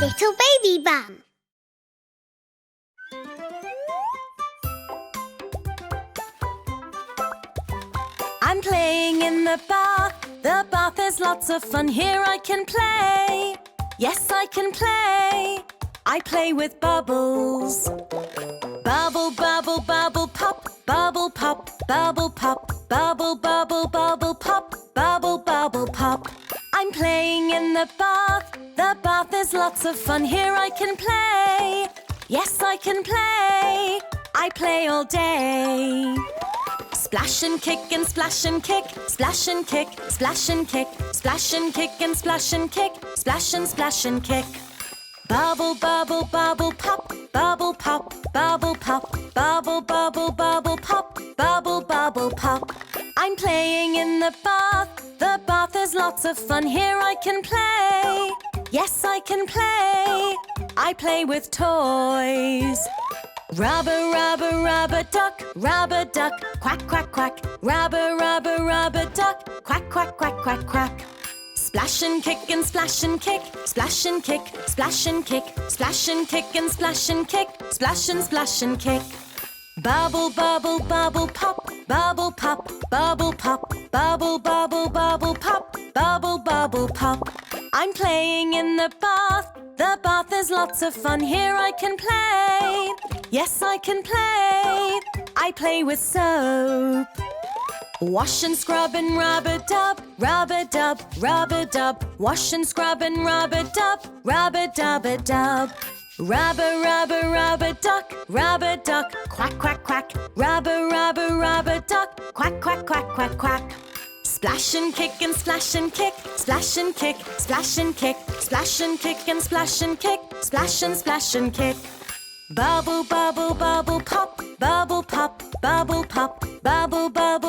Little Baby Bum. I'm playing in the bath. The bath is lots of fun. Here I can play. Yes, I can play. I play with bubbles. Bubble, bubble, bubble, pop. Bubble, pop, bubble, pop. Bubble, bubble, bubble, pop. Bubble, bubble, pop. I'm playing in the bath. The bath is lots of fun. Here I can play. Yes, I can play. I play all day. Splash and kick and splash and kick, splash and kick, splash and kick, splash and kick and splash and kick, splash and kick. Bubble, bubble, bubble, pop, bubble, pop, bubble, pop, bubble, bubble, bubble, pop, bubble, bubble, pop. I'm playing in the bath. The bath is lots of fun. Here I can play. Yes, I can play. I play with toys. Rubber, rubber, rubber duck, quack, quack, quack. Rubber, rubber, rubber duck, quack, quack, quack, quack, quack. Splash and kick and splash and kick, splash and kick, splash and kick, splash and kick and splash and kick, splash and kick. Bubble, bubble, bubble, pop, bubble, pop, bubble, pop, bubble, bubble, bubble, pop, bubble, bubble, pop. I'm playing in the bath. The bath is lots of fun. Here I can play. Yes, I can play. I play with soap. Wash and scrub and rub-a-dub, rub-a-dub, rub-a-dub. Wash and scrub and rub-a-dub, rub-a-dub-a-dub. Rubber, rubber, rubber duck, quack, quack, quack. Rubber, rubber, rubber duck, quack, quack, quack, quack, quack. Splash and kick and splash and kick, splash and kick, splash and kick, splash and kick and splash and kick, splash and kick. Bubble, bubble, bubble, pop, bubble, pop, bubble, pop, bubble, bubble,